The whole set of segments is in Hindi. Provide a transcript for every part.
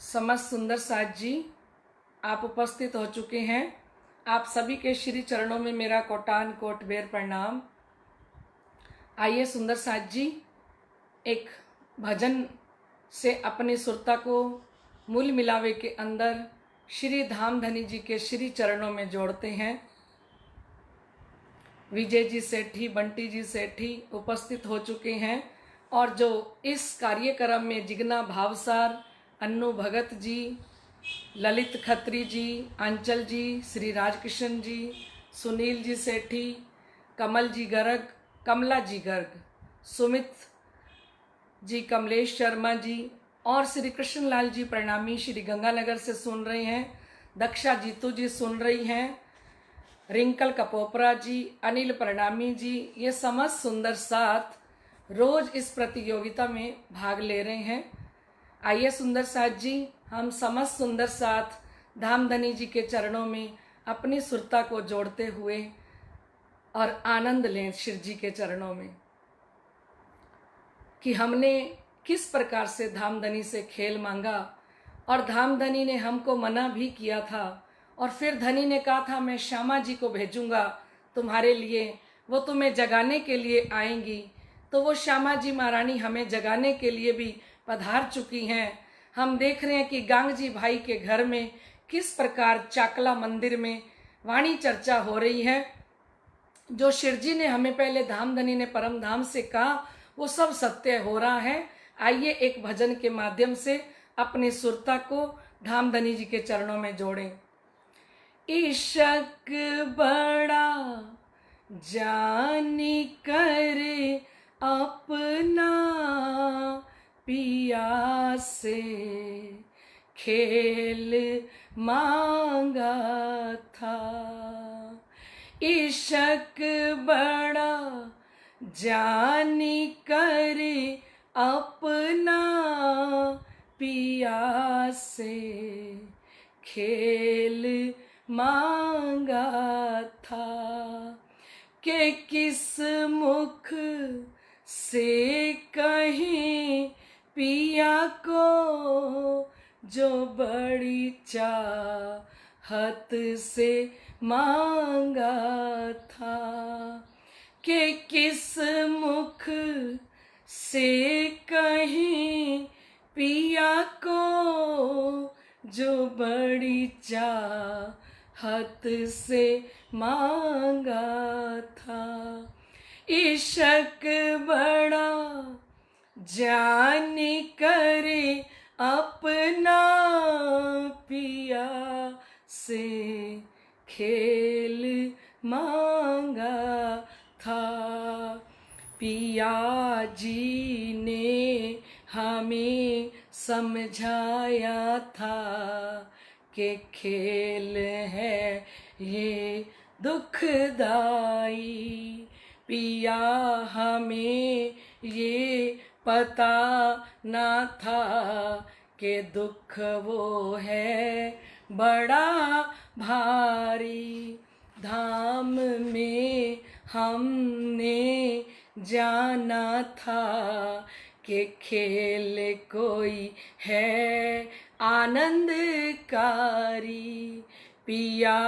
समस्त सुंदर साथ जी आप उपस्थित हो चुके हैं। आप सभी के श्री चरणों में मेरा कोटान कोट बेर प्रणाम। आइए सुंदर साथ जी एक भजन से अपनी सुरता को मूल मिलावे के अंदर श्री धामधनी जी के श्री चरणों में जोड़ते हैं। विजय जी सेठी, बंटी जी सेठी उपस्थित हो चुके हैं और जो इस कार्यक्रम में जिगना भावसार, अन्नू भगत जी, ललित खत्री जी, अंचल जी, श्री राजकिशन जी, सुनील जी सेठी, कमल जी गर्ग, कमला जी गर्ग, सुमित जी, कमलेश शर्मा जी और श्री कृष्णलाल जी प्रणामी श्री गंगानगर से सुन रहे हैं। दक्षा जीतू जी सुन रही हैं। रिंकल कपोपरा जी, अनिल प्रणामी जी, ये समस्त सुंदर साथ रोज इस प्रतियोगिता में भाग ले रहे हैं। आइए सुंदर साथ जी हम समस्त सुंदर साथ धामधनी जी के चरणों में अपनी सुरता को जोड़ते हुए और आनंद लें शिव जी के चरणों में कि हमने किस प्रकार से धामधनी से खेल मांगा और धामधनी ने हमको मना भी किया था और फिर धनी ने कहा था मैं श्यामा जी को भेजूंगा तुम्हारे लिए, वो तुम्हें जगाने के लिए आएंगी। तो वो श्यामा जी महारानी हमें जगाने के लिए भी पधार चुकी हैं। हम देख रहे हैं कि गांग जी भाई के घर में किस प्रकार चाकला मंदिर में वाणी चर्चा हो रही है। जो शिवजी ने हमें पहले धामधनी ने परम धाम से कहा वो सब सत्य हो रहा है। आइए एक भजन के माध्यम से अपनी सुरता को धामधनी जी के चरणों में जोड़ें। इशक बड़ा जानी करे अपना पिया से खेल मांगा था। इशक बड़ा जानी करे अपना पिया से खेल मांगा था कि किस मुख से कहीं पिया को जो बड़ी चाहत से मांगा था। कि किस मुख से कहीं पिया को जो बड़ी चाहत से मांगा था। इशक बड़ा जानी करे अपना पिया से खेल मांगा था। पिया जी ने हमें समझाया था कि खेल है ये दुखदाई। पिया हमें ये पता ना था कि दुख वो है बड़ा भारी। धाम में हमने जाना था कि खेल कोई है आनंदकारी। पिया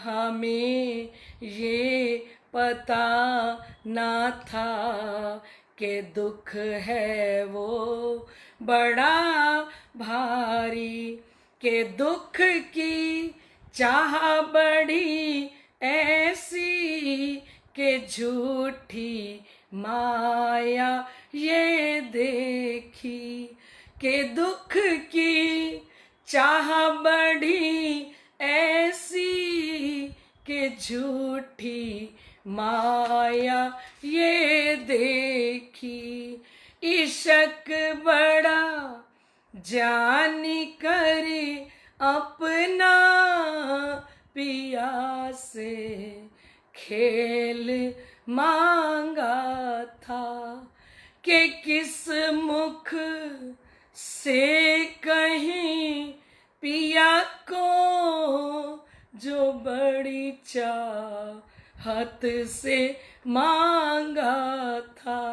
हमें ये पता ना था कि दुख है वो बड़ा भारी। के दुख की चाह बड़ी ऐसी के झूठी माया ये देखी। के दुख की चाह बड़ी ऐसी के झूठी माया ये देखी। इशक बड़ा जानी करे अपना पिया से खेल मांगा था। कि किस मुख से कहीं पिया को जो बड़ी चाहत से मांगा था।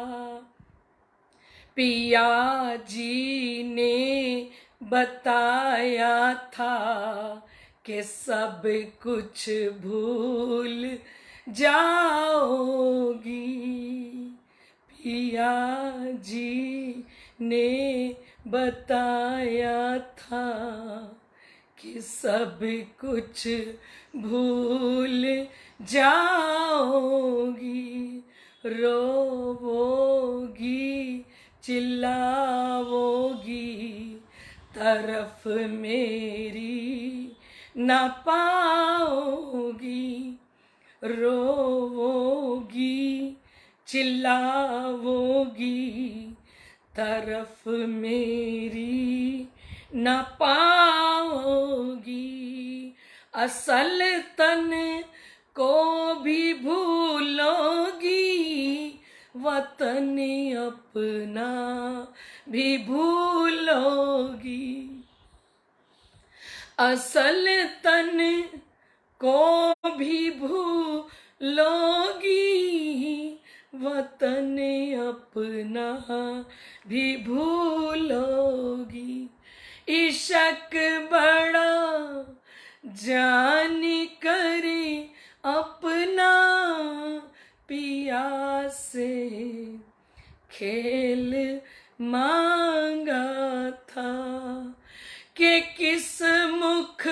पिया जी ने बताया था कि सब कुछ भूल जाओगी। पिया जी ने बताया था कि सब कुछ भूल जाओगी। रोवोगी, चिल्लाओगी, तरफ मेरी न पाओगी। रोवोगी, चिल्लाओगी, तरफ मेरी न पाओगी। असल तन को भी भूलोगी, वतन अपना भी भूलोगी। असल तन को भी भूलोगी, वतन अपना भी भूलोगी। इश्क बड़ा जानी करे अपना, पिया से खेल मांगा था कि किस मुख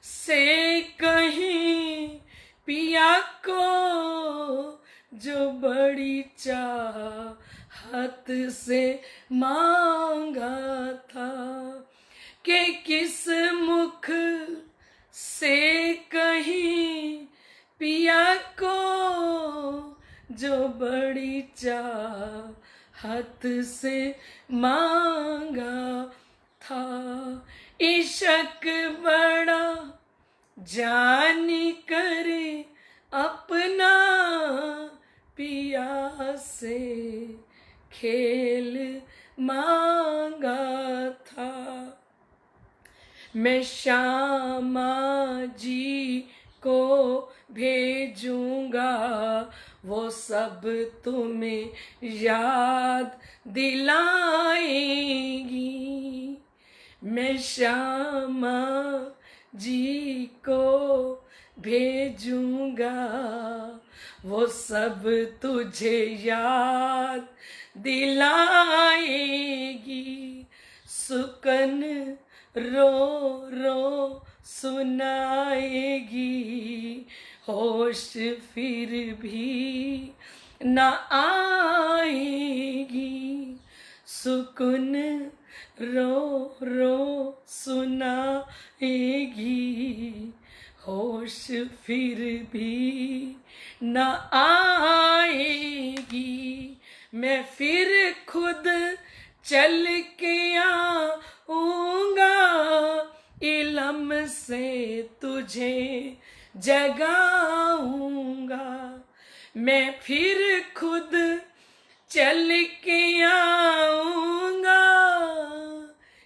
से कहीं पिया को, जो बड़ी चाहत से मांगा था। कि किस मुख से कहीं पिया को, जो बड़ी चाहत से मांगा था। इश्क बड़ा जानी करे अपना, पिया से खेल मांगा था। मैं श्यामा जी को भेजूंगा, वो सब तुम्हें याद दिलाएंगी। मैं श्यामा जी को भेजूंगा, वो सब तुझे याद दिलाएगी। सुकन रो रो सुनाएगी, होश फिर भी न आएगी। सुकून रो रो सुनाएगी, होश फिर भी न आएगी। मैं फिर खुद चल के आऊंगा, इलम से तुझे जगाऊंगा। मैं फिर खुद चल के आऊंगा,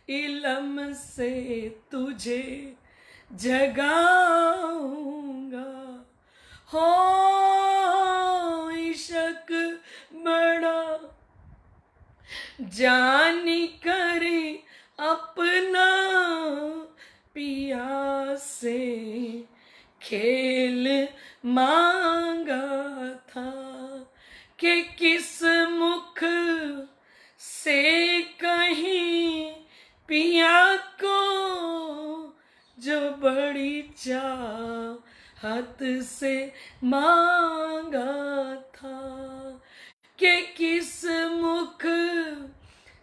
इलम से तुझे जगाऊंगा। हो इश्क बड़ा जानी करे अपना, पिया से खेल मांगा था। कि किस मुख से कहीं पिया को, जो बड़ी चाहत से मांगा था। कि किस मुख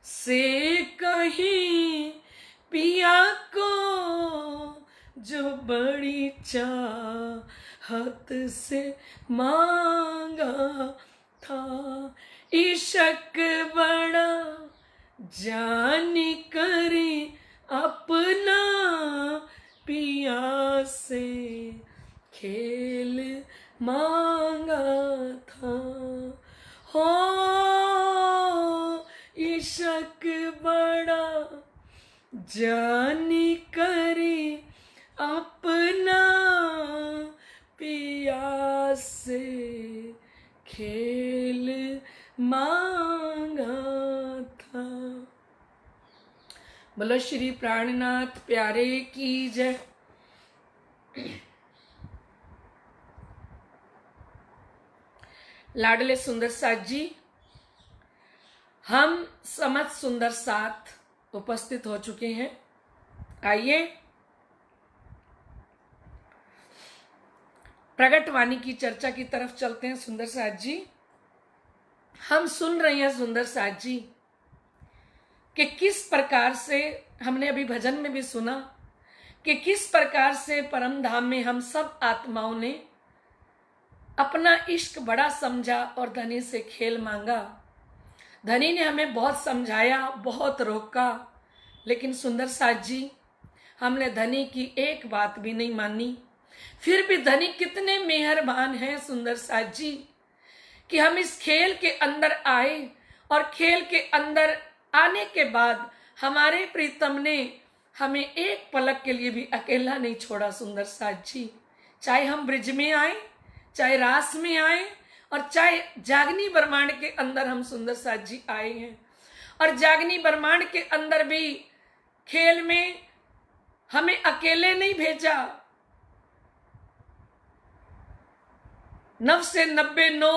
से कहीं पिया को, जो बड़ी चाहत से मांगा था। इश्क बड़ा जानी करे अपना, पिया से खेल मांगा था। हो इश्क बड़ा जानी करे अपना, पिया से खेल मांगा था। बोलो श्री प्राणनाथ प्यारे की जय। लाडले सुंदर साथ जी, हम समझ सुंदर साथ उपस्थित हो चुके हैं। आइए प्रगट वाणी की चर्चा की तरफ चलते हैं। सुंदर साथ जी, हम सुन रहे हैं सुंदर साथ जी कि किस प्रकार से, हमने अभी भजन में भी सुना कि किस प्रकार से परम धाम में हम सब आत्माओं ने अपना इश्क बड़ा समझा और धनी से खेल मांगा। धनी ने हमें बहुत समझाया, बहुत रोका, लेकिन सुंदर साथ जी हमने धनी की एक बात भी नहीं मानी। फिर भी धनी कितने मेहरबान हैं सुंदर साथ जी कि हम इस खेल के अंदर आए और खेल के अंदर आने के बाद हमारे प्रीतम ने हमें एक पलक के लिए भी अकेला नहीं छोड़ा। सुंदर साथ जी, चाहे हम ब्रिज में आए, चाहे रास में आए, और चाहे जागनी ब्रह्मांड के अंदर हम सुंदर साथ जी आए हैं, और जागनी ब्रह्मांड के अंदर भी खेल में हमें अकेले नहीं भेजा। 9 से 99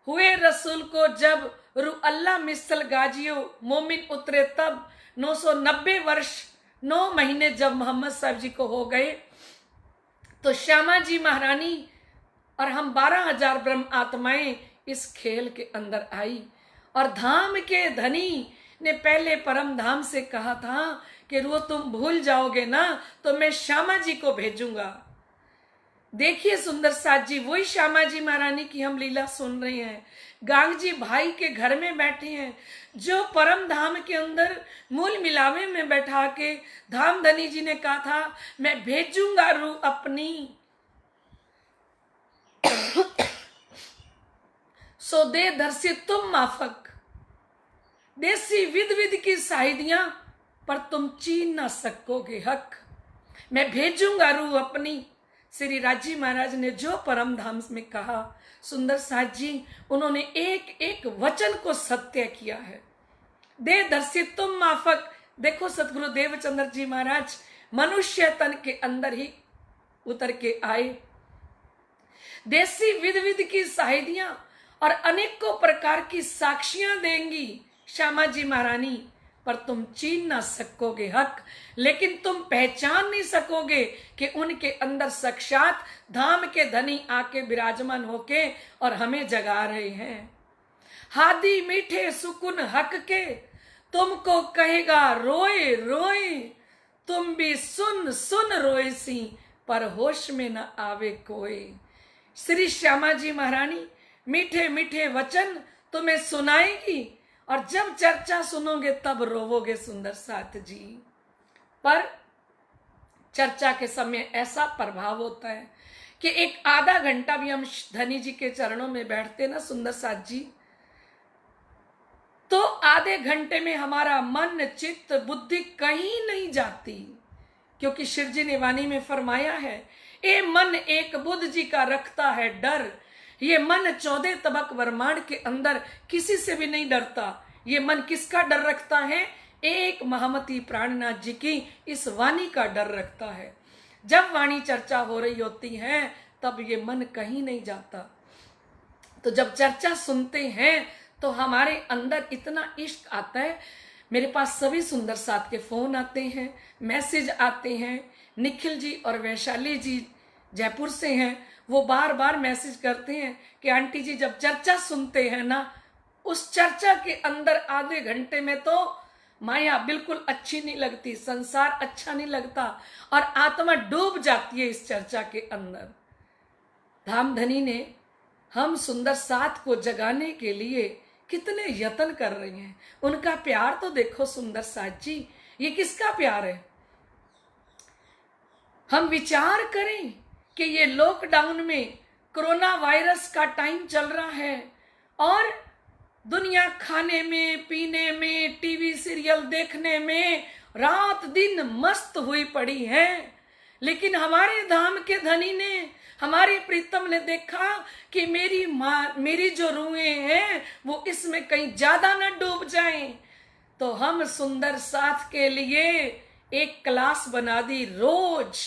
हुए रसूल को जब, रू अल्लाह मिसल गाजियो मोमिन उतरे तब। 990 वर्ष 9 महीने जब मोहम्मद साहब जी को हो गए तो श्यामा जी महारानी और हम 12,000 ब्रह्म आत्माएं इस खेल के अंदर आई। और धाम के धनी ने पहले परम धाम से कहा था कि वो तुम भूल जाओगे ना तो मैं श्यामा जी को भेजूंगा। देखिए सुंदर साथ जी, वही श्यामा जी महारानी की हम लीला सुन रहे हैं। गांग जी भाई के घर में बैठे हैं, जो परम धाम के अंदर मूल मिलावे में बैठा के धाम धनी जी ने कहा था मैं भेजूंगा रूह अपनी। सो दे दर्शी तुम माफक, देसी विद विद की शाहिदियां पर तुम छीन ना सकोगे हक। मैं भेजूंगा रूह अपनी। श्री राजी महाराज ने जो परम धाम में कहा सुंदर साथ जी, उन्होंने एक एक वचन को सत्य किया है। दे दर्शी तुम माफक। देखो सतगुरु देवचंद्र जी महाराज मनुष्य तन के अंदर ही उतर के आए। देसी विध विध की शाहिदियां और अनेकों प्रकार की साक्षियां देंगी श्यामा जी महारानी, पर तुम छीन ना सकोगे हक। लेकिन तुम पहचान नहीं सकोगे कि उनके अंदर साक्षात धाम के धनी आके विराजमान होके और हमें जगा रहे हैं। हादी मीठे सुकुन हक के तुमको कहेगा रोए रोए, तुम भी सुन सुन रोए सी पर होश में न आवे कोई। श्री श्यामा जी महारानी मीठे मीठे वचन तुम्हें सुनाएगी और जब चर्चा सुनोगे तब रोवोगे सुंदर साथ जी। पर चर्चा के समय ऐसा प्रभाव होता है कि एक आधा घंटा भी हम धनी जी के चरणों में बैठते ना सुंदर साथ जी, तो आधे घंटे में हमारा मन चित्त बुद्धि कहीं नहीं जाती। क्योंकि शिव जी ने वाणी में फरमाया है, ए मन एक बुद्ध जी का रखता है डर। ये मन 14 तबक ब्रह्मांड के अंदर किसी से भी नहीं डरता। ये मन किसका डर रखता है? एक महामती प्राणनाथ जी की इस वाणी का डर रखता है। जब वाणी चर्चा हो रही होती है तब ये मन कहीं नहीं जाता। तो जब चर्चा सुनते हैं तो हमारे अंदर इतना इश्क आता है। मेरे पास सभी सुंदर साथ के फोन आते हैं, मैसेज आते हैं। निखिल जी और वैशाली जी जयपुर से हैं, वो बार बार मैसेज करते हैं कि आंटी जी जब चर्चा सुनते हैं ना, उस चर्चा के अंदर आधे घंटे में तो माया बिल्कुल अच्छी नहीं लगती, संसार अच्छा नहीं लगता और आत्मा डूब जाती है इस चर्चा के अंदर। धामधनी ने हम सुंदर साथ को जगाने के लिए कितने यत्न कर रहे हैं। उनका प्यार तो देखो सुंदर साथ जी, ये किसका प्यार है? हम विचार करें कि ये लॉकडाउन में कोरोना वायरस का टाइम चल रहा है और दुनिया खाने में, पीने में, टीवी सीरियल देखने में रात दिन मस्त हुई पड़ी है। लेकिन हमारे धाम के धनी ने, हमारे प्रीतम ने देखा कि मेरी जो रूहें हैं वो इसमें कहीं ज्यादा न डूब जाएं। तो हम सुंदर साथ के लिए एक क्लास बना दी। रोज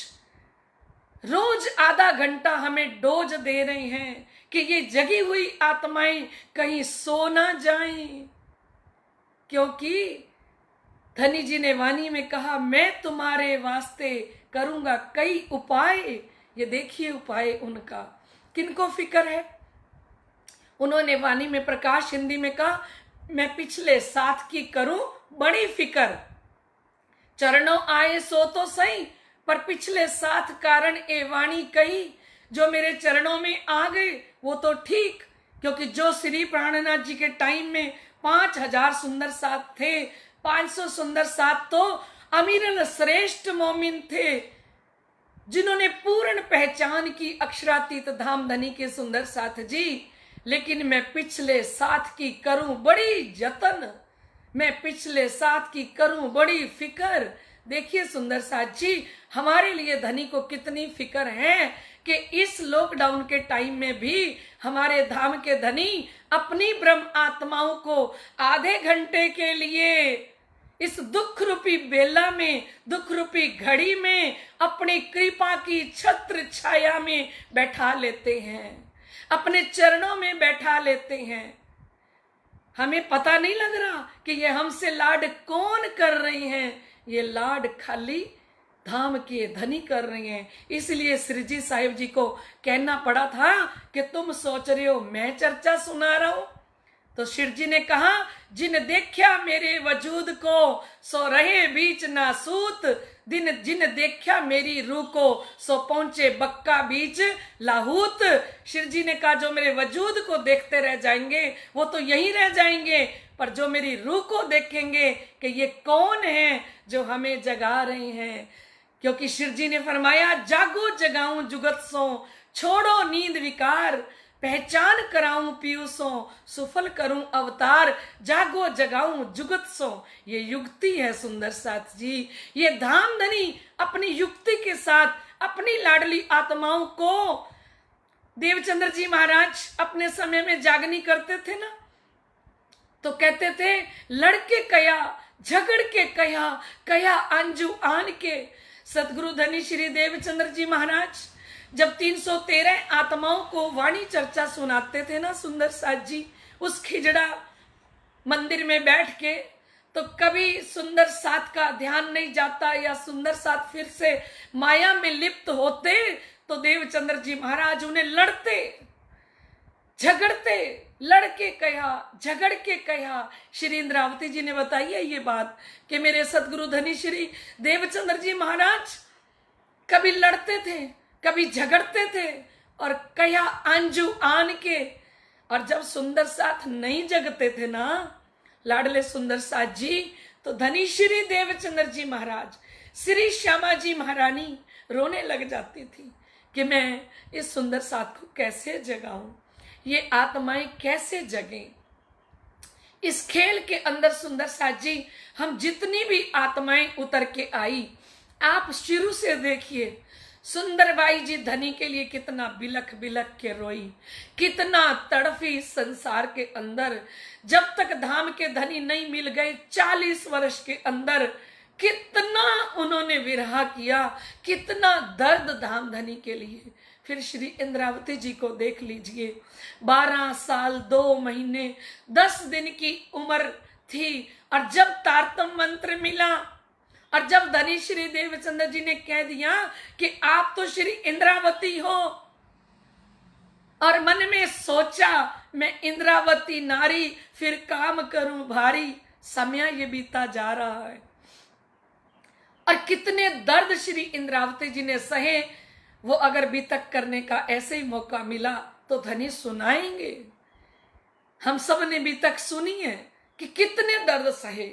रोज आधा घंटा हमें डोज दे रहे हैं कि ये जगी हुई आत्माएं कहीं सो ना जाएं, क्योंकि धनी जी ने वाणी में कहा, मैं तुम्हारे वास्ते करूंगा कई उपाय। ये देखिए उपाय उनका, किनको फिक्र है। उन्होंने वाणी में प्रकाश हिंदी में कहा, मैं पिछले साथ की करूं बड़ी फिक्र, चरणों आए सो तो सही, पर पिछले साथ कारण ए वाणी कही। जो मेरे चरणों में आ गए वो तो ठीक, क्योंकि जो श्री प्राणनाथ जी के टाइम में 5000 सुंदर साथ थे, 500 सुंदर साथ तो अमीरल श्रेष्ठ मोमिन थे, जिन्होंने पूर्ण पहचान की अक्षरातीत धाम धनी के सुंदर साथ जी। लेकिन मैं पिछले साथ की करूं बड़ी जतन, मैं पिछले साथ की करूं बड़ी फिकर। देखिए सुंदर साथ जी, हमारे लिए धनी को कितनी फिक्र है कि इस लॉकडाउन के टाइम में भी हमारे धाम के धनी अपनी ब्रह्म आत्माओं को आधे घंटे के लिए इस दुख रूपी बेला में, दुख रूपी घड़ी में अपनी कृपा की छत्र छाया में बैठा लेते हैं, अपने चरणों में बैठा लेते हैं। हमें पता नहीं लग रहा कि ये हमसे लाड कौन कर रहे हैं, ये लाड खाली धाम के धनी कर रहे हैं। इसलिए श्री जी साहिब जी को कहना पड़ा था कि तुम सोच रहे हो मैं चर्चा सुना रहा हूं, तो शिव जी ने कहा, जिन देखा मेरे वजूद को सो रहे बीच ना सूत, जिन देखा मेरी रूह को सो पहुंचे बक्का बीच लाहूत। शिव जी ने कहा, जो मेरे वजूद को देखते रह जाएंगे वो तो यहीं रह जाएंगे, पर जो मेरी रूह को देखेंगे कि ये कौन है जो हमें जगा रहे हैं। क्योंकि शिव जी ने फरमाया, जागो जगाऊं जुगत सो, छोड़ो नींद विकार, पहचान कराऊं पीयूसों, सुफल करूं अवतार, जागो जगाऊं जुगत सो। ये युक्ति है सुंदर साथ जी। ये धाम धनी अपनी युक्ति के साथ अपनी लाडली आत्माओं को, देवचंद्र जी महाराज अपने समय में जागनी करते थे ना, तो कहते थे, लड़के कया झगड़ के कया, कया अंजू आन के। सतगुरु धनी श्री देवचंद्र जी महाराज जब 313 आत्माओं को वाणी चर्चा सुनाते थे ना सुंदर साथ जी, उस खिजड़ा मंदिर में बैठ के, तो कभी सुंदर साथ का ध्यान नहीं जाता या सुंदर साथ फिर से माया में लिप्त होते, तो देवचंद्र जी महाराज उन्हें लड़ते झगड़ते, लड़के कहा झगड़ के कहा। श्री इंद्रावती जी ने बताई है ये बात कि मेरे सतगुरु धनी श्री देवचंद्र जी महाराज कभी लड़ते थे, कभी झगड़ते थे, और कया अंजू आन के। और जब सुंदर साथ नहीं जगते थे ना लाडले सुंदर साथ जी, तो धनी श्री देवचंद्र जी महाराज, श्री श्यामा जी महारानी रोने लग जाती थी कि मैं इस सुंदर साथ को कैसे जगाऊं, ये आत्माएं कैसे जगें। इस खेल के अंदर सुंदर साथ जी, हम जितनी भी आत्माएं उतर के आई, आप शुरू से देखिए, सुंदरबाई जी धनी के लिए कितना बिलख बिलख के रोई, कितना तड़फी संसार के अंदर। जब तक धाम के धनी नहीं मिल गए 40 वर्ष के अंदर, कितना उन्होंने विरह किया, कितना दर्द धाम धनी के लिए। फिर श्री इंद्रावती जी को देख लीजिए, 12 साल 2 महीने 10 दिन की उम्र थी, और जब तारतम मंत्र मिला, और जब धनी श्री देवचंद्र जी ने कह दिया कि आप तो श्री इंद्रावती हो, और मन में सोचा मैं इंद्रावती नारी फिर काम करूं भारी, समय ये बीता जा रहा है। और कितने दर्द श्री इंद्रावती जी ने सहे, वो अगर बीतक करने का ऐसे ही मौका मिला तो धनी सुनाएंगे। हम सब ने बीतक सुनी है कि कितने दर्द सहे,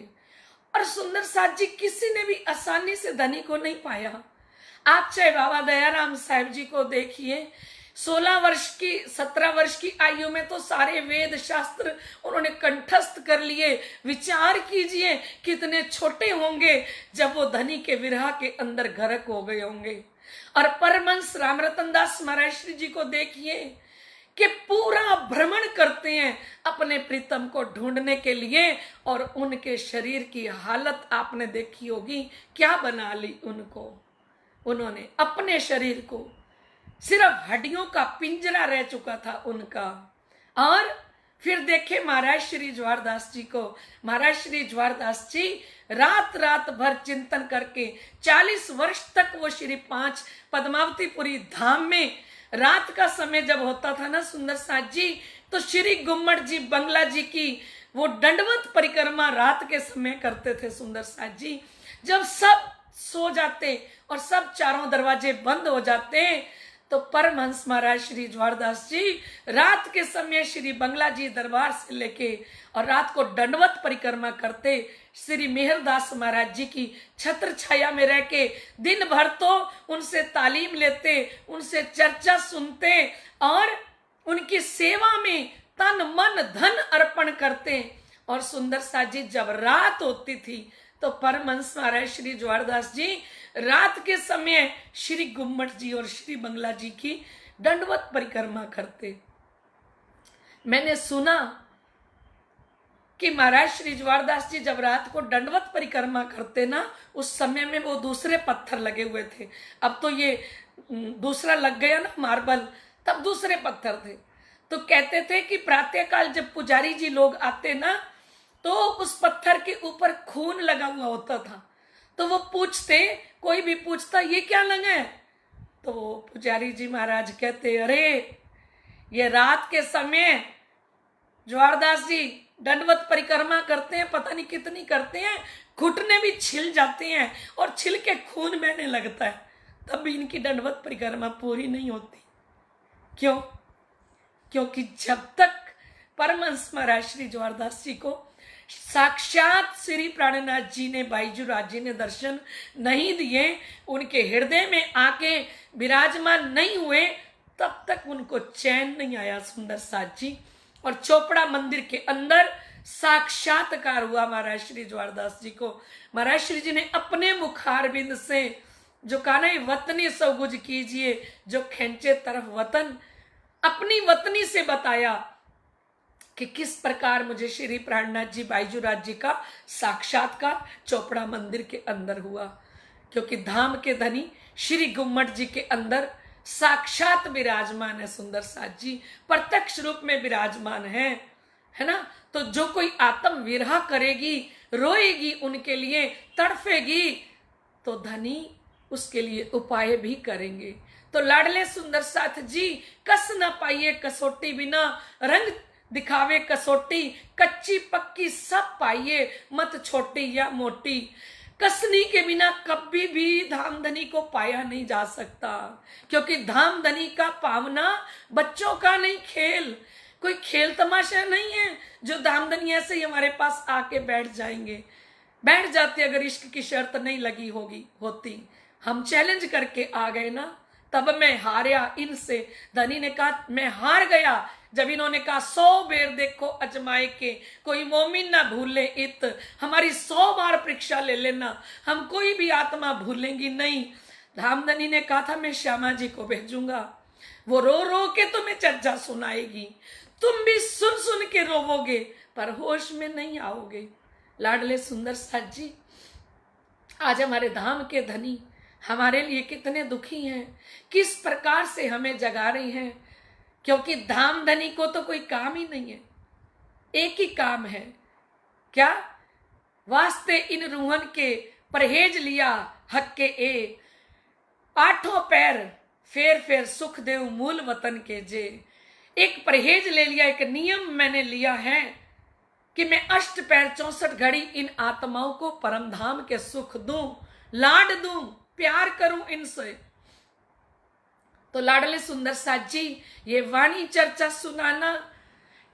और सुंदर साथ जी किसी ने भी आसानी से धनी को नहीं पाया। आप चाहे बाबा दयाराम साहब जी को देखिए, 16 वर्ष की 17 वर्ष की आयु में तो सारे वेद शास्त्र उन्होंने कंठस्थ कर लिए। विचार कीजिए कितने छोटे होंगे जब वो धनी के विरह के अंदर गर्क हो गए होंगे। और परमहंस रामरतन दास महाराज श्री जी को देखिए कि पूरा भ्रमण करते हैं अपने प्रीतम को ढूंढने के लिए, और उनके शरीर की हालत आपने देखी होगी, क्या बना ली उनको। उन्होंने अपने शरीर को, सिर्फ हड्डियों का पिंजरा रह चुका था उनका। और फिर देखे महाराज श्री ज्वारदास जी को। महाराज श्री ज्वारदास जी रात रात भर चिंतन करके 40 वर्ष तक वो श्री 5 पद्मावतीपुरी धाम में, रात का समय जब होता था ना सुंदर साथ जी, तो श्री गुम्मट जी बंगला जी की वो दंडवत परिक्रमा रात के समय करते थे सुंदर साथ जी। जब सब सो जाते और सब चारों दरवाजे बंद हो जाते, तो परमहंस महाराज श्री ज्वारदास जी रात के समय श्री बंगला जी दरबार से लेके और रात को दंडवत परिक्रमा करते, श्री मेहरदास महाराज जी की छत्र छाया में रह के दिन भर तो उनसे तालीम लेते, उनसे चर्चा सुनते और उनकी सेवा में तन मन धन अर्पण करते। और सुंदर साथ जी जब रात होती थी तो परमहंस महाराज श्री ज्वारदास जी रात के समय श्री गुम्मट जी और श्री बंगला जी की दंडवत परिक्रमा करते। मैंने सुना कि महाराज श्री ज्वारदास जी जब रात को दंडवत परिक्रमा करते ना, उस समय में वो दूसरे पत्थर लगे हुए थे। अब तो ये दूसरा लग गया ना मार्बल, तब दूसरे पत्थर थे। तो कहते थे कि प्रातःकाल जब पुजारी जी लोग आते ना, तो उस पत्थर के ऊपर खून लगा हुआ होता था। तो वो पूछते, कोई भी पूछता ये क्या लगा है, तो पुजारी जी महाराज कहते, अरे ये रात के समय ज्वारदास जी दंडवत परिक्रमा करते हैं, पता नहीं कितनी करते हैं, घुटने भी छिल जाते हैं और छिल के खून बहने लगता है, तब भी इनकी दंडवत परिक्रमा पूरी नहीं होती। क्यों? क्योंकि जब तक परमहंस महाराज श्री ज्वारदास जी को साक्षात श्री प्राणनाथ जी ने, बाईजूराज जी ने दर्शन नहीं दिए, उनके हृदय में आके विराजमान नहीं हुए, तब तक उनको चैन नहीं आया सुंदर साथ जी। और चोपड़ा मंदिर के अंदर साक्षात्कार हुआ महाराज श्री ज्वारदास जी को। महाराज श्री जी ने अपने मुखारबिंद से जो कहा वतनी सौगुज कीजिए जो खेंचे तरफ वतन, अपनी वतनी से बताया कि किस प्रकार मुझे श्री प्राणनाथ जी बाईजूराज जी का साक्षात्कार चोपड़ा मंदिर के अंदर हुआ। क्योंकि धाम के धनी श्री गुम्मट जी के अंदर साक्षात विराजमान है सुंदर साथ जी, प्रत्यक्ष रूप में विराजमान है ना। तो जो कोई आत्म विरह करेगी, रोएगी उनके लिए, तड़फेगी, तो धनी उसके लिए उपाय भी करेंगे। तो लाडले सुंदर साथ जी, कस न पाइए कसोटी बिना, रंग दिखावे कसोटी, कच्ची पक्की सब पाइए, मत छोटी या मोटी। कसनी के बिना कभी भी धामधनी को पाया नहीं जा सकता, क्योंकि धामधनी का पावना बच्चों का नहीं खेल, कोई खेल तमाशा नहीं है जो धामधनी ऐसे ही हमारे पास आके बैठ जाएंगे। बैठ जाते अगर इश्क की शर्त नहीं लगी होती। हम चैलेंज करके आ गए ना, तब मैं हारा इनसे। धनी ने कहा मैं हार गया जब इन्होंने कहा 100 बेर देखो अजमाए के, कोई मोमिन ना भूले इत, हमारी 100 बार परीक्षा ले लेना, हम कोई भी आत्मा भूलेंगी नहीं। धामधनी ने कहा था मैं श्यामा जी को भेजूंगा, वो रो रो के तुम्हें चर्चा सुनाएगी, तुम भी सुन सुन के रोवोगे पर होश में नहीं आओगे। लाडले सुंदर साथ जी, आज हमारे धाम के धनी हमारे लिए कितने दुखी हैं, किस प्रकार से हमें जगा रही हैं। क्योंकि धाम धनी को तो कोई काम ही नहीं है, एक ही काम है, क्या? वास्ते इन रूहन के परहेज लिया हक के ए, आठों पैर फेर फेर सुख देव मूल वतन के जे। एक परहेज ले लिया, एक नियम मैंने लिया है कि मैं अष्ट पैर 64 घड़ी इन आत्माओं को परम धाम के सुख दूं, लाड दूं, प्यार करूं इनसे। तो लाडले सुंदर साथ जी, ये वाणी चर्चा सुनाना,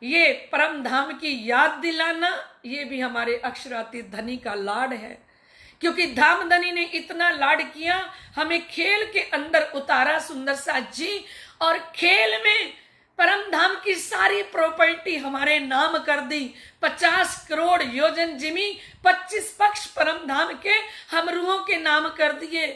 ये परम धाम की याद दिलाना, ये भी हमारे अक्षरातीत धनी का लाड है। क्योंकि धाम धनी ने इतना लाड किया, हमें खेल के अंदर उतारा सुंदर साथ जी, और खेल में परम धाम की सारी प्रॉपर्टी हमारे नाम कर दी। 50 करोड़ योजन जिमी, 25 पक्ष परम धाम के हम रूहों के नाम कर दिए।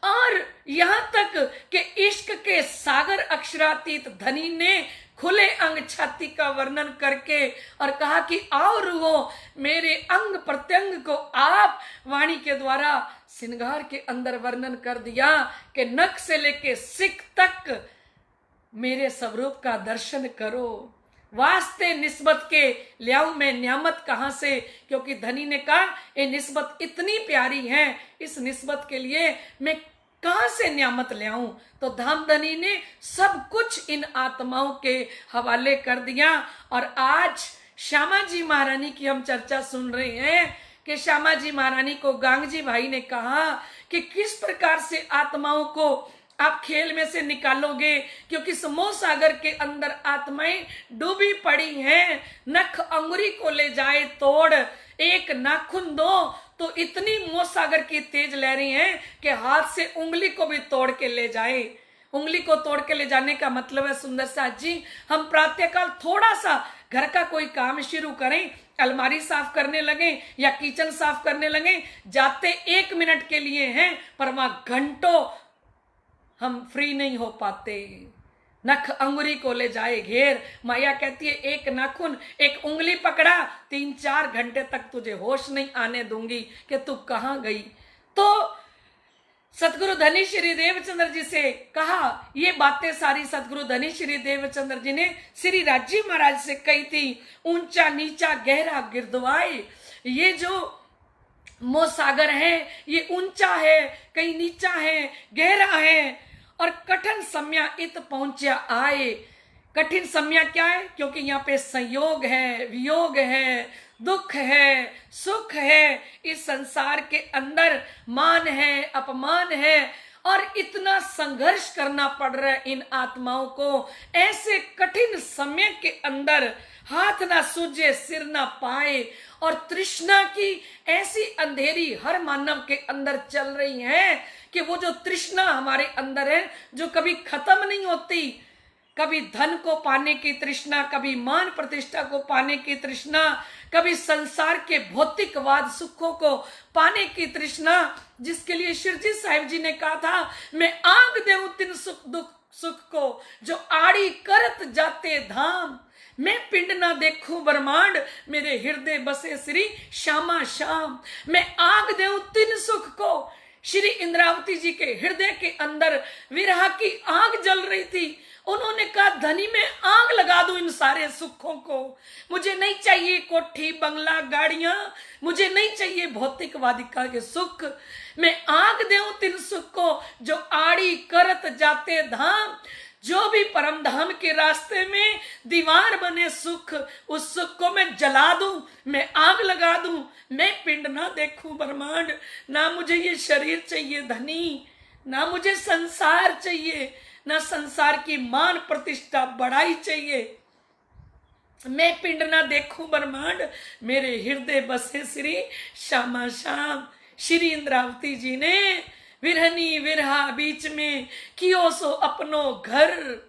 और यहां तक कि इश्क के सागर अक्षरातीत धनी ने खुले अंग छाती का वर्णन करके और कहा कि आओ रुओ, मेरे अंग प्रत्यंग को आप वाणी के द्वारा श्रृंगार के अंदर वर्णन कर दिया कि नख से लेके सिक तक मेरे स्वरूप का दर्शन करो। वास्ते निस्बत के लियाऊं मैं नियामत कहां से, क्योंकि धनी ने कहा ये निस्बत इतनी प्यारी है, इस निस्बत के लिए मैं कहां से नियामत ले आऊं। तो धामधनी ने सब कुछ इन आत्माओं के हवाले कर दिया। और आज श्यामा जी महारानी की हम चर्चा सुन रहे हैं कि श्यामा जी महारानी को गांगजी भाई ने कहा कि किस प्रकार से आत्माओं को आप खेल में से निकालोगे, क्योंकि समोह सागर के अंदर आत्माएं डूबी पड़ी हैं। नख अंगुरी को ले जाए तोड़, एक नाखून दो तो इतनी मोह सागर की तेज लहरें हैं कि हाथ से उंगली को भी तोड़ के ले जाए। उंगली को तोड़ के ले जाने का मतलब है सुंदर साथ जी, हम प्रातःकाल थोड़ा सा घर का कोई काम शुरू करें, अलमारी साफ करने लगे या किचन साफ करने लगे, जाते 1 मिनट के लिए हैं, पर वहां घंटों हम फ्री नहीं हो पाते। नख अंगुरी को ले जाए घेर, माया कहती है एक नाखून एक उंगली पकड़ा, 3-4 घंटे तक तुझे होश नहीं आने दूंगी कि तू कहां गई। तो सतगुरु धनी श्री देवचंद्र जी से कहा, ये बातें सारी सतगुरु धनी श्री देवचंद्र जी ने श्री राजी महाराज से कही थी। ऊंचा नीचा गहरा गिरदवाए, ये जो मोह सागर है ये ऊंचा है, कहीं नीचा है, गहरा है, और कठिन समय इत पहुंचा आए। कठिन समय क्या है? क्योंकि यहाँ पे संयोग है, वियोग है, दुख है, सुख है, इस संसार के अंदर मान है, अपमान है, और इतना संघर्ष करना पड़ रहा है इन आत्माओं को। ऐसे कठिन समय के अंदर हाथ ना सूझे सिर ना पाए, और तृष्णा की ऐसी अंधेरी हर मानव के अंदर चल रही है कि वो जो तृष्णा हमारे अंदर है जो कभी खत्म नहीं होती, कभी धन को पाने की तृष्णा, कभी मान प्रतिष्ठा को पाने की तृष्णा, कभी संसार के भौतिकवाद सुखों को पाने की तृष्णा, जिसके लिए शिरजी साहिब जी ने कहा था, मैं आग देऊं तिन सुख दुख सुख को जो आड़ी करत जाते धाम, मैं पिंड ना देखूं ब्रह्मांड मेरे हृदय बसे श्री श्यामा श्याम। मैं आग देऊं तिन सुख को, श्री इंद्रावती जी के हृदय के अंदर विरह की आग जल रही थी। उन्होंने कहा धनी मैं आग लगा दूं इन सारे सुखों को, मुझे नहीं चाहिए कोठी बंगला गाड़ियां, मुझे नहीं चाहिए भौतिकवादिका के सुख, मैं आग देऊं तिन सुख को जो आड़ी करत जाते धाम। जो भी परम धाम के रास्ते में दीवार बने सुख, उस सुख को मैं जला दूं, मैं आग लगा दूं। मैं पिंड ना देखूं ब्रह्मांड, ना मुझे ये शरीर चाहिए धनी, ना मुझे संसार चाहिए, ना संसार की मान प्रतिष्ठा बढ़ाई चाहिए। मैं पिंड ना देखूं ब्रह्मांड मेरे हृदय बसे श्री श्यामा श्याम। श्री इंद्रावती जी ने विरहनी विरहा बीच में कियो सो अपनो घर,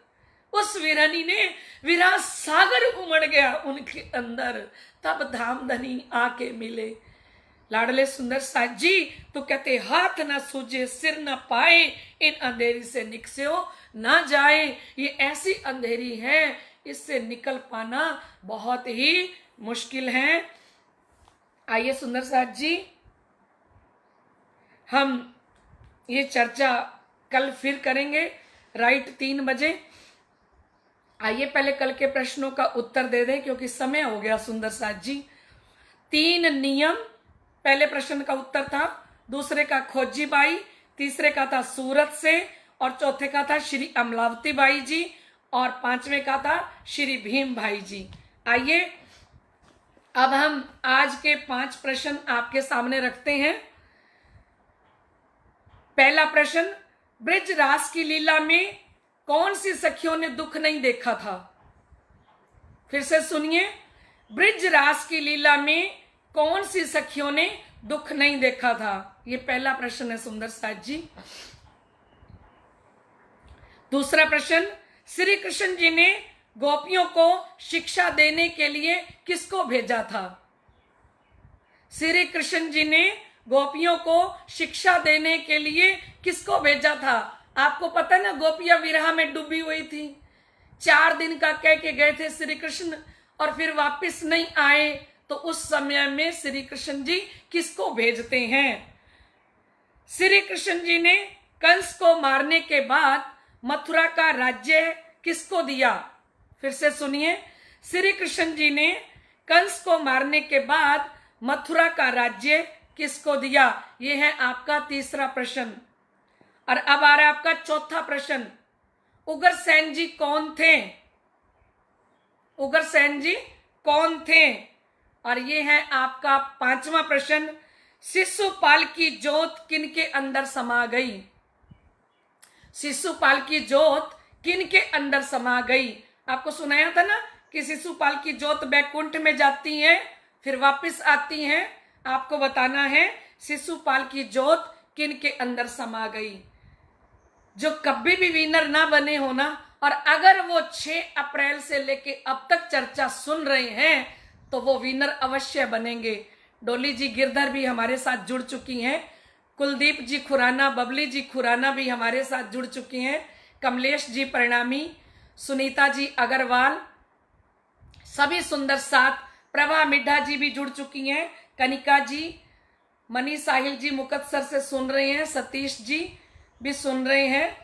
उस विरहनी ने विरह सागर उमड़ गया उनके अंदर, तब धामधनी आके मिले। लाडले सुंदर साथ जी तो कहते हाथ ना सूझे सिर ना पाए, इन अंधेरी से निकस्यो ना जाए। ये ऐसी अंधेरी है, इससे निकल पाना बहुत ही मुश्किल है। आइए सुंदर साथ जी, हम ये चर्चा कल फिर करेंगे राइट 3 बजे। आइए पहले कल के प्रश्नों का उत्तर दे दें क्योंकि समय हो गया। सुंदर साथ जी 3 नियम, पहले प्रश्न का उत्तर था, दूसरे का खोजी बाई, तीसरे का था सूरत से, और चौथे का था श्री अमलावती बाई जी, और 5वें का था श्री भीम भाई जी। आइए अब हम आज के 5 प्रश्न आपके सामने रखते हैं। पहला प्रश्न, ब्रिज रास की लीला में कौन सी सखियों ने दुख नहीं देखा था? फिर से सुनिए, ब्रिज रास की लीला में कौन सी सखियों ने दुख नहीं देखा था? ये पहला प्रश्न है सुंदर साथ जी। दूसरा प्रश्न, श्री कृष्ण जी ने गोपियों को शिक्षा देने के लिए किसको भेजा था? श्री कृष्ण जी ने गोपियों को शिक्षा देने के लिए किसको भेजा था? आपको पता है ना, गोपियां विरह में डूबी हुई थी, 4 दिन का कह के गए थे श्री कृष्ण और फिर वापस नहीं आए, तो उस समय में श्री कृष्ण जी किसको भेजते हैं? श्री कृष्ण जी ने कंस को मारने के बाद मथुरा का राज्य किसको दिया? फिर से सुनिए, श्री कृष्ण जी ने कंस को मारने के बाद मथुरा का राज्य किसको दिया? यह है आपका तीसरा प्रश्न। और अब आ रहा है आपका चौथा प्रश्न, उग्रसेन जी कौन थे? उग्रसेन जी कौन थे? और ये है आपका पांचवा प्रश्न, शिशुपाल की जोत किनके अंदर समा गई? शिशुपाल की जोत किनके अंदर समा गई? आपको सुनाया था ना कि शिशुपाल की जोत बैकुंठ में जाती है फिर वापस आती है। आपको बताना है शिशुपाल की जोत किनके अंदर समा गई। जो कभी भी विनर ना बने हो ना, और अगर वो 6 अप्रैल से लेके अब तक चर्चा सुन रहे हैं तो वो विनर अवश्य बनेंगे। डोली जी गिरधर भी हमारे साथ जुड़ चुकी हैं, कुलदीप जी खुराना, बबली जी खुराना भी हमारे साथ जुड़ चुकी हैं, कमलेश जी परिणामी, सुनीता जी अग्रवाल, सभी सुंदर साथ, प्रभा मिड्ढा जी भी जुड़ चुकी हैं, कनिका जी, मनी साहिल जी मुकत्सर से सुन रहे हैं, सतीश जी भी सुन रहे हैं,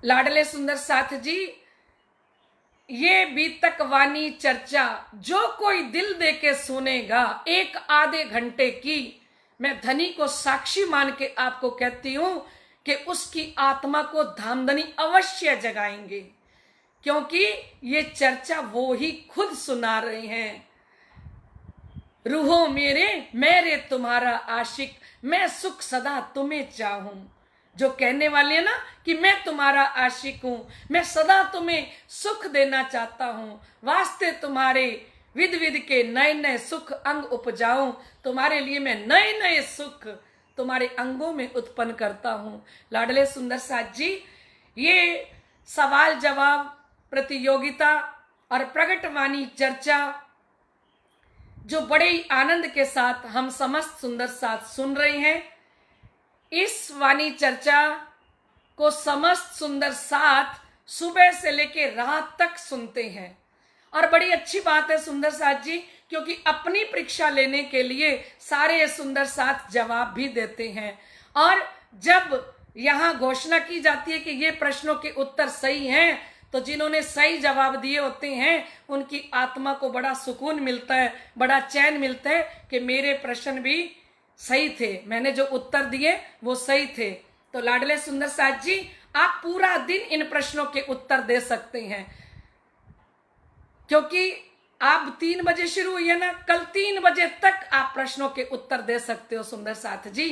लाडले सुंदर साथ जी। ये बीतक वाणी चर्चा जो कोई दिल दे के सुनेगा 1 आधे घंटे की, मैं धनी को साक्षी मान के आपको कहती हूं कि उसकी आत्मा को धामधनी अवश्य जगाएंगे, क्योंकि ये चर्चा वो ही खुद सुना रहे हैं। रूहो मेरे मेरे तुम्हारा आशिक, मैं सुख सदा तुम्हें चाहूं। जो कहने वाले हैं ना कि मैं तुम्हारा आशिक हूं, मैं सदा तुम्हें सुख देना चाहता हूं, वास्ते तुम्हारे विध विध के नए नए सुख अंग उपजाऊं, तुम्हारे लिए मैं नए नए सुख तुम्हारे अंगों में उत्पन्न करता हूं। लाडले सुंदर साथ जी, ये सवाल जवाब प्रतियोगिता और प्रगटवाणी चर्चा जो बड़े ही आनंद के साथ हम समस्त सुंदर साथ सुन रहे हैं, इस वाणी चर्चा को समस्त सुंदर साथ सुबह से लेके रात तक सुनते हैं। और बड़ी अच्छी बात है सुंदर साथ जी, क्योंकि अपनी परीक्षा लेने के लिए सारे सुंदर साथ जवाब भी देते हैं। और जब यहाँ घोषणा की जाती है कि ये प्रश्नों के उत्तर सही हैं, तो जिन्होंने सही जवाब दिए होते हैं उनकी आत्मा को बड़ा सुकून मिलता है, बड़ा चैन मिलता है कि मेरे प्रश्न भी सही थे, मैंने जो उत्तर दिए वो सही थे। तो लाडले सुंदर साथ जी, आप पूरा दिन इन प्रश्नों के उत्तर दे सकते हैं, क्योंकि आप 3 बजे शुरू हुई है ना, कल 3 बजे तक आप प्रश्नों के उत्तर दे सकते हो सुंदर साथ जी,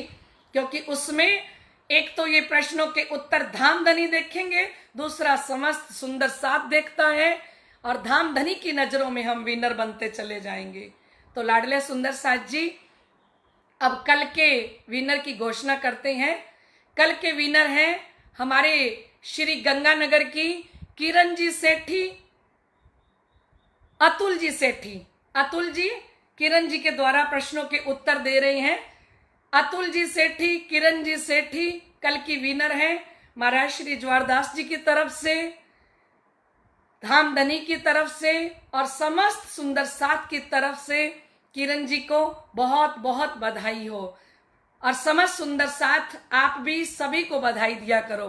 क्योंकि उसमें एक तो ये प्रश्नों के उत्तर धामधनी देखेंगे, दूसरा समस्त सुंदर साथ देखता है, और धामधनी की नजरों में हम विनर बनते चले जाएंगे। तो लाडले सुंदर साथ जी, अब कल के विनर की घोषणा करते हैं। कल के विनर हैं हमारे श्री गंगानगर की किरण जी सेठी, अतुल जी सेठी। अतुल जी किरण जी के द्वारा प्रश्नों के उत्तर दे रहे हैं। अतुल जी सेठी, किरण जी सेठी कल की विनर हैं। महाराज श्री ज्वारदास जी की तरफ से, धामधनी की तरफ से और समस्त सुंदर साथ की तरफ से किरण जी को बहुत बहुत बधाई हो। और समस्त सुंदर साथ आप भी सभी को बधाई दिया करो।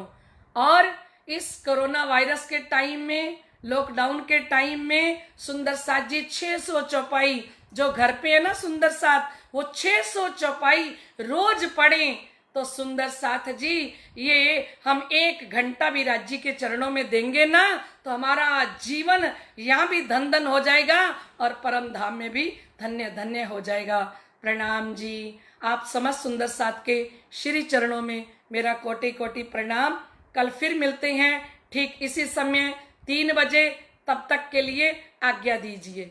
और इस कोरोना वायरस के टाइम में, लॉकडाउन के टाइम में सुंदर साथ जी 600 चौपाई जो घर पे है ना सुंदर साथ, वो 600 चौपाई रोज पढ़ें। तो सुंदर साथ जी, ये हम 1 घंटा भी राज्य के चरणों में देंगे ना, तो हमारा जीवन यहाँ भी धन धन हो जाएगा और परम धाम में भी धन्य धन्य हो जाएगा। प्रणाम जी। आप समस्त सुंदर साथ के श्री चरणों में मेरा कोटि कोटि प्रणाम। कल फिर मिलते हैं ठीक इसी समय 3 बजे। तब तक के लिए आज्ञा दीजिए।